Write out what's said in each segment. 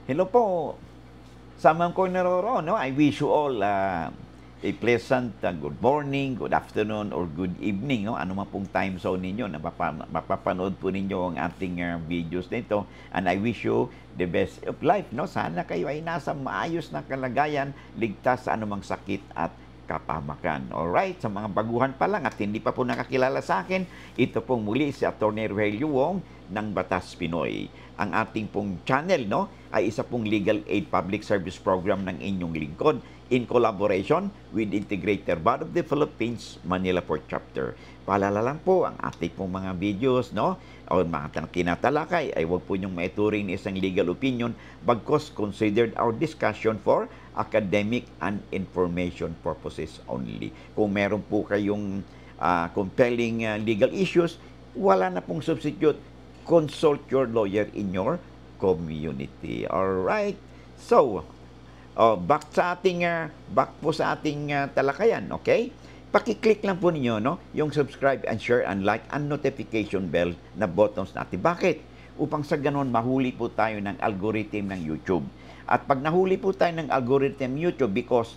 Hello po, sa mga ko naroroon, no? I wish you all a pleasant good morning, good afternoon, or good evening, no? Ano man pong time zone ninyo na mapapanood po ninyo ang ating videos nito. And I wish you the best of life, no? Sana kayo ay nasa maayos na kalagayan, ligtas sa anumang sakit at kapamakan. Alright, sa mga baguhan pa lang at hindi pa po nakakilala sa akin, ito pong muli si Atty. Rogelio Wong ng Batas Pinoy. Ang ating pong channel, no, ay isa pong legal aid public service program ng inyong lingkod in collaboration with Integrated Bar of the Philippines, Manila Port Chapter. Paalala lang po, ang ating pong mga videos, no, o mga tinatalakay ay huwag po niyong maituring na isang legal opinion bagkos considered our discussion for academic and information purposes only. Kung meron po kayong compelling legal issues, wala na pong substitute. Consult your lawyer in your community. Alright? So, back po sa ating talakayan, okay? Paki-click lang po ninyo, no, yung subscribe and share and like and notification bell na buttons natin. Bakit? Upang sa ganon mahuli po tayo ng algorithm ng YouTube. At pag nahuli po tayo ng algorithm YouTube, because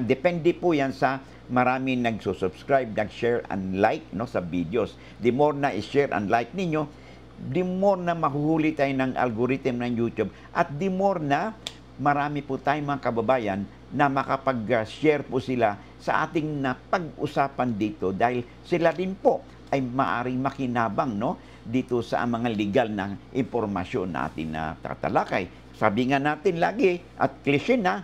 depende po yan sa marami nagsusubscribe, nag-share and like, no, sa videos. The more na i-share and like ninyo, the more na mahuhuli tayo ng algorithm ng YouTube at the more na marami po tayong mga kababayan na makapag-share po sila sa ating napag-usapan dito dahil sila din po ay maaring makinabang, no, dito sa mga legal na impormasyon natin na tatalakay. Sabi nga natin lagi at klise na,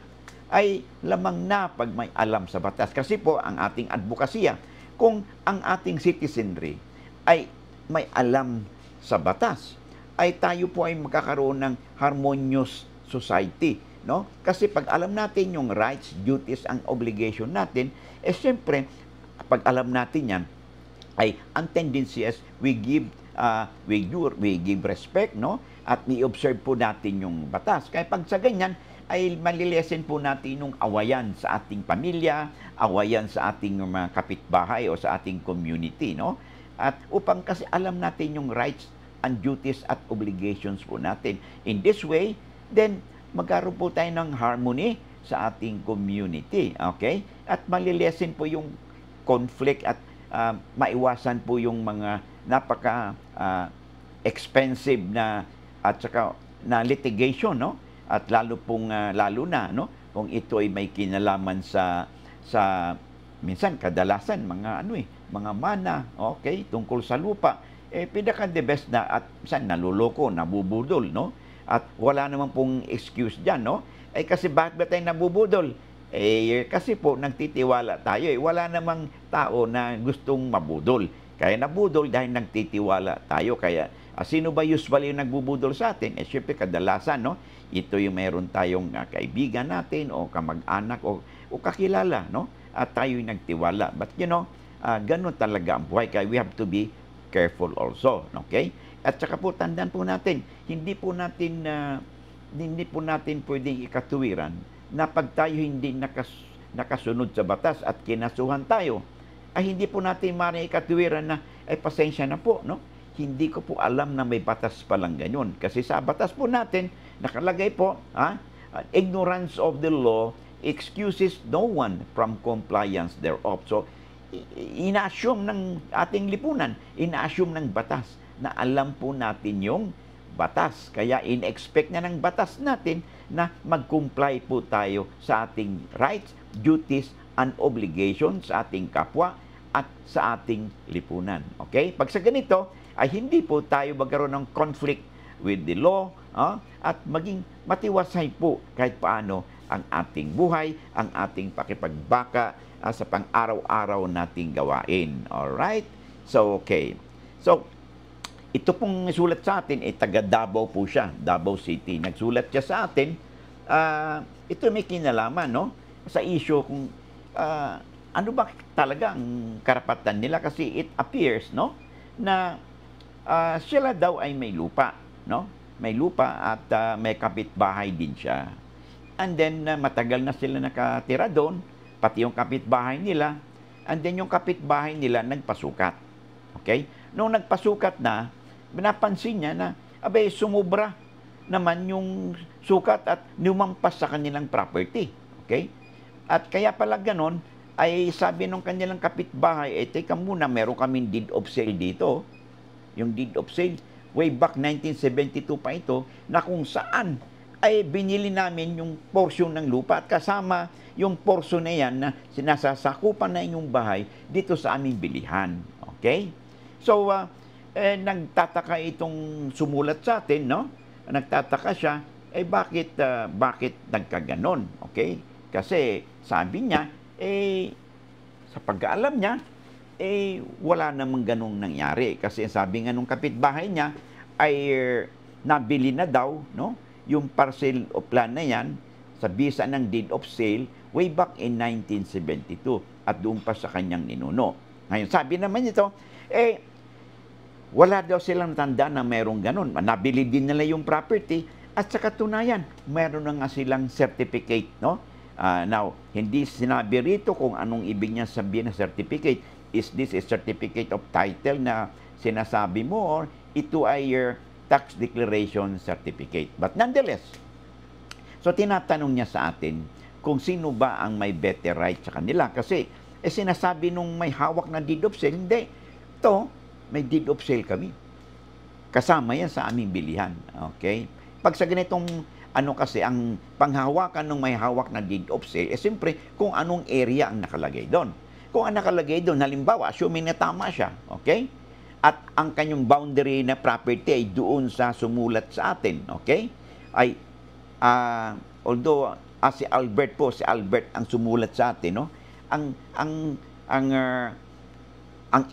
ay lamang na pag may alam sa batas. Kasi po, ang ating advokasya, kung ang ating citizenry ay may alam sa batas, ay tayo po ay magkakaroon ng harmonious society. No? Kasi pag alam natin yung rights, duties, and obligation natin, siyempre, pag alam natin yan, ay ang tendency is we give respect, no? At i-observe po natin yung batas. Kaya pag sa ganyan, ay malilesen po natin yung awayan sa ating pamilya, awayan sa ating mga kapitbahay o sa ating community, no? At upang kasi alam natin yung rights and duties at obligations po natin. In this way, then magkaroon po tayo ng harmony sa ating community, okay? At malilesen po yung conflict at maiwasan po yung mga napaka expensive na at saka na litigation, no? At lalo na, no, kung ito ay may kinalaman sa minsan kadalasan mga mana, okay, tungkol sa lupa, pinaka the best na at minsan naluloko, nabubudol, no? At wala naman pong excuse diyan, no? Kasi bakit ba tayo nabubudol? Kasi po nagtitiwala tayo, wala namang tao na gustong mabudol. Kaya nabudol dahil nagtitiwala tayo. Kaya sino ba usually yung nagbubudol sa atin? Siyempre kadalasan, no? Ito yung meron tayong kaibigan natin o kamag-anak o kakilala, no? At tayo yung nagtiwala. But ganun talaga ang buhay. Kaya we have to be careful also, okay? At saka po tandaan po natin, hindi po natin pwedeng ikatuwiran na pag tayo hindi nakasunod sa batas at kinasuhan tayo, ay hindi po natin ikatuwiran na pasensya na po, no? Hindi ko po alam na may batas palang ganyan. Kasi sa batas po natin, nakalagay po, ignorance of the law excuses no one from compliance thereof. So, ina-assume ng ating lipunan, ina-assume ng batas na alam po natin yung batas. Kaya in-expect na ng batas natin na mag-comply po tayo sa ating rights, duties, and obligations sa ating kapwa at sa ating lipunan. Okay? Pag sa ganito, ay hindi po tayo magkaroon ng conflict with the law at maging matiwasay po kahit paano ang ating buhay, ang ating pakipagbaka sa pang-araw-araw nating gawain. Alright? So, okay. So, ito pong sulat sa atin, taga Davao po siya, Davao City. Nagsulat siya sa atin, ito may kinalaman, no? Sa issue kung ano ba talaga ang karapatan nila kasi it appears, no, na sila daw ay may lupa, no? May lupa at may kapitbahay din siya. And then matagal na sila nakatira doon, pati yung kapitbahay nila. And then yung kapitbahay nila nagpasukat. Okay? Nung nagpasukat na, napansin niya na, abay, sumubra naman yung sukat at lumampas sa kanilang property. Okay? At kaya pala ganon, ay sabi nung kanilang kapitbahay, teka muna, meron kaming deed of sale dito. Yung deed of sale, way back 1972 pa ito, na kung saan ay binili namin yung portion ng lupa at kasama yung portion na yan na sinasasakupan na inyong bahay dito sa aming bilihan. Okay? So, nagtataka itong sumulat sa atin, no? Nagtataka siya, bakit nagkaganon? Okay? Kasi sabi niya, sa pagkaalam niya, wala namang ganong nangyari. Kasi sabi nga nung kapitbahay niya, ay nabili na daw, no? Yung parcel of land na yan, sa bisa ng deed of sale, way back in 1972. At doon pa sa kanyang ninuno. Ngayon, sabi naman ito, wala daw silang tanda na mayroong ganon. Nabili din nila yung property, at sa katunayan, mayroon na nga silang certificate, no? Now, hindi sinabi rito kung anong ibig niya sabihin na certificate. Is this a certificate of title na sinasabi mo or ito ay your tax declaration certificate? But nonetheless, so tinatanong niya sa atin kung sino ba ang may better right sa kanila. Kasi sinasabi nung may hawak na deed of sale, hindi. Ito, may deed of sale kami. Kasama yan sa aming bilihan. Okay? Pag sa ganitong kasi ang panghawakan ng may hawak na deed of sale, siyempre kung anong area ang nakalagay doon. Kung ang nakalagay doon, halimbawa, assuming na tama siya, okay? At ang kanyang boundary na property ay doon sa sumulat sa atin, okay? Ay, although, si Albert ang sumulat sa atin, no? Ang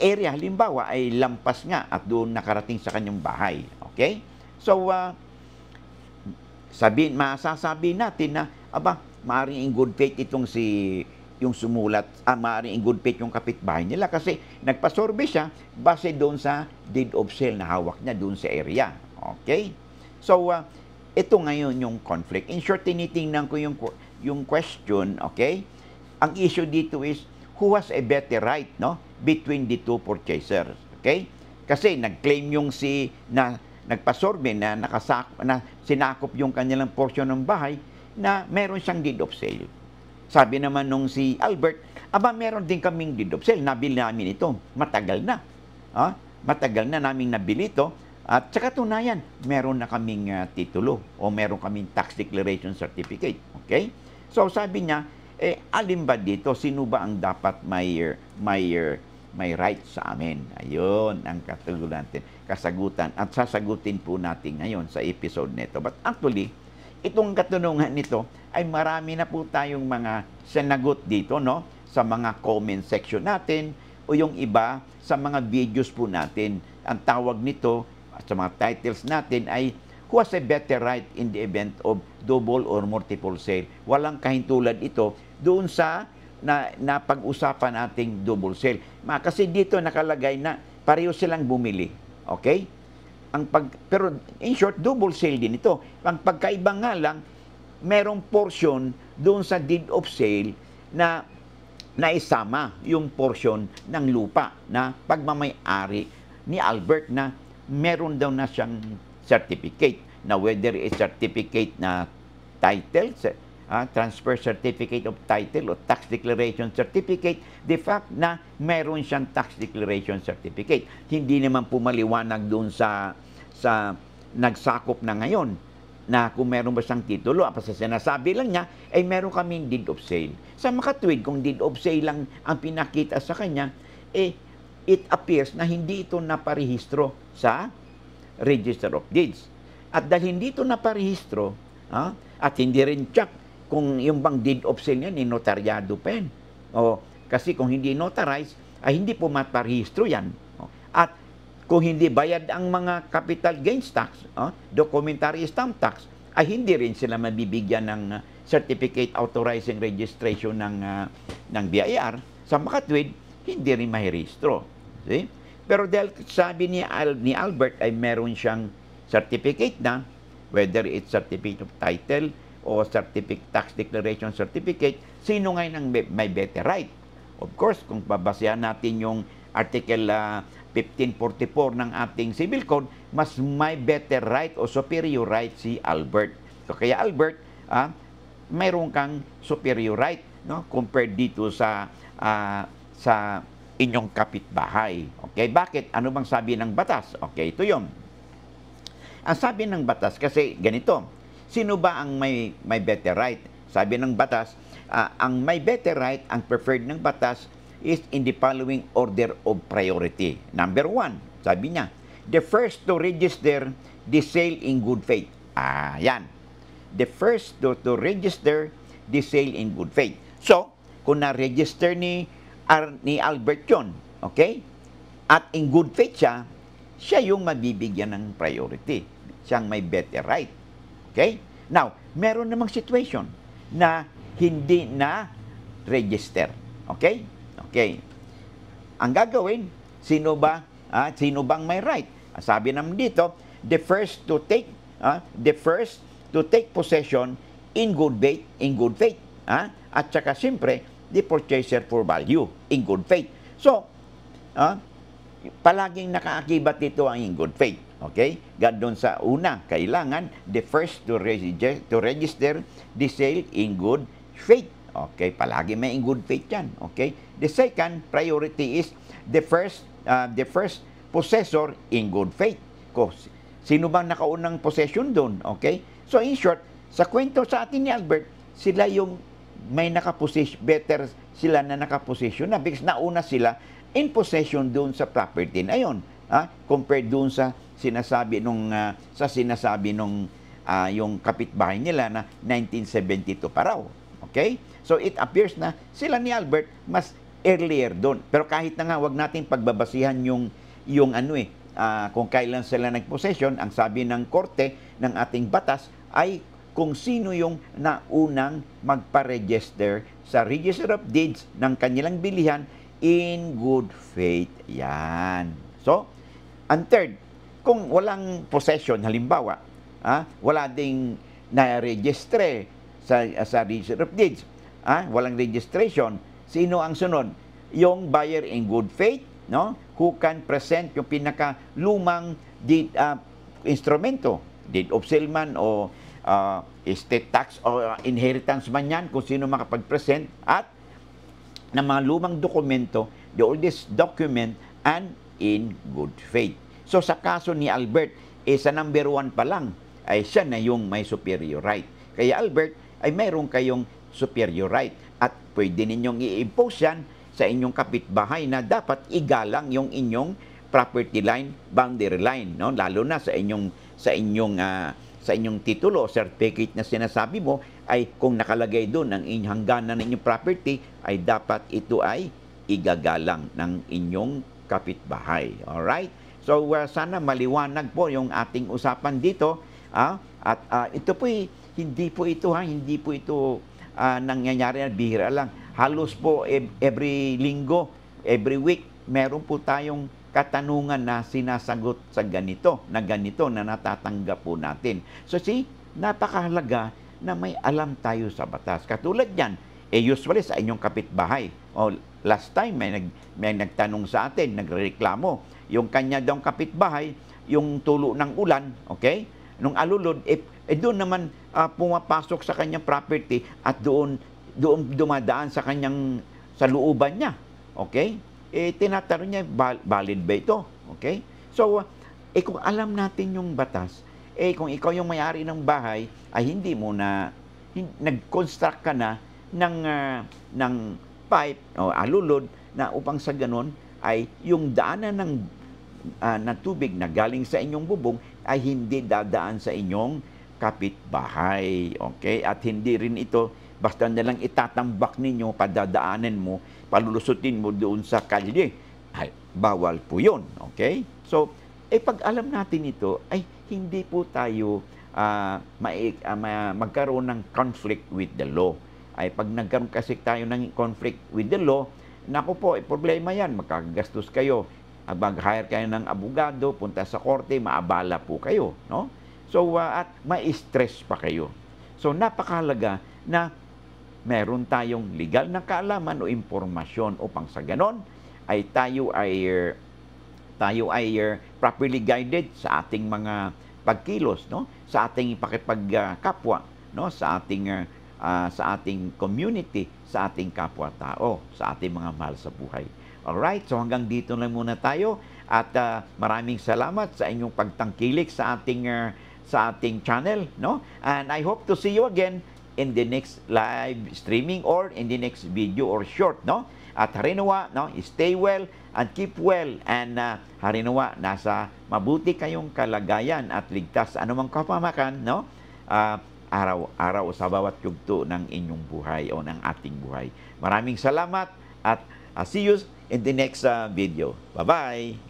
area, halimbawa, ay lampas nga at doon nakarating sa kanyang bahay, okay? So, masasabi natin na, maaaring in good faith itong yung sumulat, maaaring in good faith yung kapitbahay nila kasi nagpasorbe siya base doon sa deed of sale na hawak niya doon sa area. Okay? So, ito ngayon yung conflict. In short, tinitingnan ko yung question, okay? Ang issue dito is, who has a better right, no? Between the two purchasers. Okay? Kasi nag-claim yung nagpasorbe na sinakop yung kanilang portion ng bahay na meron siyang deed of sale. Sabi naman nung si Albert, meron din kaming deed of sale. Nabili namin ito. Matagal na. Matagal na namin nabili ito. At sa katunayan, meron na kaming titulo o meron kaming tax declaration certificate. Okay? So sabi niya, alin ba dito? Sino ba ang dapat may right sa amin? Ayun ang kasagutan. At sasagutin po natin ngayon sa episode nito. But actually, itong katanungan nito ay marami na po tayong mga sinagot dito, no? Sa mga comment section natin o yung iba sa mga videos po natin. Ang tawag nito sa mga titles natin ay who has a better right in the event of double or multiple sale. Walang kahintulad ito doon sa na pag-usapan nating double sale. Kasi dito nakalagay na pareho silang bumili. Okay? Pero in short, double sale din ito. Ang pagkaiba nga lang, merong portion doon sa deed of sale na naisama yung portion ng lupa na pagmamay-ari ni Albert na meron daw na siyang certificate. Na whether it's certificate na title, transfer certificate of title o tax declaration certificate, the fact na meron siyang tax declaration certificate. Hindi naman pumaliwanag doon sa nagsakop na ngayon na kung meron ba siyang titulo. Sa sinasabi lang niya, ay meron kaming deed of sale. Sa makatwid, kung deed of sale lang ang pinakita sa kanya, it appears na hindi ito naparehistro sa Register of Deeds. At dahil hindi ito naparehistro, at hindi rin check kung yung bang deed of sale niya, notaryado pa yan. Kasi kung hindi notarized, ay hindi po maparehistro yan. At kung hindi bayad ang mga capital gains tax, documentary stamp tax, ay hindi rin sila mabibigyan ng certificate authorizing registration ng BIR. Sa makatwid, hindi rin mahirehistro. See? Pero dahil sabi ni Albert ay meron siyang certificate na, whether it's certificate of title o tax declaration certificate, sino ngayon ang may better right? Of course, kung babasehan natin yung Article 1544 ng ating Civil Code, mas may better right o superior right si Albert. So kaya Albert, mayroon kang superior right, no, compared dito sa inyong kapitbahay. Okay, bakit? Ano bang sabi ng batas? Okay, ito 'yon. Ang sabi ng batas kasi ganito, sino ba ang may better right? Sabi ng batas, ang may better right, ang preferred ng batas is in the following order of priority. Number 1, sabi niya, the first to register the sale in good faith. Yan. The first to register the sale in good faith. So, kung na-register ni Albert yun, okay? At in good faith siya yung mabibigyan ng priority. Siyang may better right. Okay? Now, meron namang situation na hindi na register. Okay? Okay. Ang gagawin, sino bang may right? Sabi naman dito, the first to take possession in good faith. At saka siyempre, the purchaser for value in good faith. So, palaging nakaakibat dito ang in good faith. Okay? Doon sa una, kailangan the first to register the sale in good faith. Okay? Palagi may in good faith yan. Okay? The second priority is the first possessor in good faith. Sino bang nakaunang possession doon? Okay? So, in short, sa kwento sa atin ni Albert, sila yung may nakaposition, better sila na nakaposition na because nauna sila in possession doon sa property na yun. Compared doon sa sinasabi nung yung kapitbahay nila na 1972 pa raw. Okay? So it appears na sila ni Albert mas earlier doon. Pero kahit na nga wag natin pagbabasihan yung kung kailan sila nag-possession, ang sabi ng korte ng ating batas ay kung sino yung naunang magpa-register sa Register of Deeds ng kanilang bilihan in good faith. Yan. So, and third, kung walang possession, halimbawa, wala ding na-registre sa Register of Deeds, walang registration, sino ang sunod? Yung buyer in good faith, no? Who can present yung pinaka-lumang instrumento, deed of sale man o estate tax o inheritance man yan, kung sino makapag-present, at ng mga lumang dokumento, the oldest document, and in good faith. So sa kaso ni Albert, sa number 1 pa lang, ay siya na yung may superior right. Kaya Albert, ay mayroon kayong superior right. At pwede ninyong i-impose yan sa inyong kapitbahay na dapat igalang yung inyong property line, boundary line, no? Lalo na sa inyong titulo, certificate na sinasabi mo, ay kung nakalagay doon ang hangganan ng inyong property, ay dapat ito ay igagalang ng inyong kapitbahay. Alright? So, sana maliwanag po yung ating usapan dito. At ito po, hindi po ito nangyayari na bihira lang. Halos po every linggo, every week, meron po tayong katanungan na sinasagot sa ganito na natatanggap po natin. So napakahalaga na may alam tayo sa batas. Katulad yan, usually sa inyong kapitbahay. Last time, may nagtanong sa atin, nagreklamo. Yung kanya daw kapitbahay, yung tulo ng ulan, okay? Nung alulod, doon naman pumapasok sa kanyang property at doon dumadaan sa looban niya. Okay? Tinatanong niya, valid ba ito? Okay? So, kung alam natin yung batas, kung ikaw yung may-ari ng bahay, ay hindi mo na, nag-construct ka na ng pipe o alulod na upang sa ganon ay yung daanan ng tubig na galing sa inyong bubong ay hindi dadaan sa inyong kapitbahay. Okay? At hindi rin ito basta nalang itatambak ninyo, padadaanan mo, palulusutin mo doon sa kalye. Ay, bawal po yun. Okay? So, pag alam natin ito, ay hindi po tayo magkaroon ng conflict with the law. Ay pag nagkaroon kasi tayo ng conflict with the law, naku po, problema yan. Magkagastos kayo. Mag-hire kayo ng abogado, punta sa korte, maabala po kayo. No? So, at ma-stress pa kayo. So, napakahalaga na meron tayong legal na kaalaman o impormasyon upang sa ganon ay tayo ay properly guided sa ating mga pagkilos, no? Sa ating pakipagkapwa, no? Sa ating community, sa ating kapwa-tao, sa ating mga mahal sa buhay. Alright, so hanggang dito lang muna tayo at maraming salamat sa inyong pagtangkilik sa ating channel, no? And I hope to see you again in the next live streaming or in the next video or short, no? At harinawa, no? Stay well and keep well. And harinawa, nasa mabuti kayong kalagayan at ligtas sa anumang kapamakan, no? Araw-araw sa bawat yugto ng inyong buhay o ng ating buhay. Maraming salamat at see you in the next video. Bye-bye!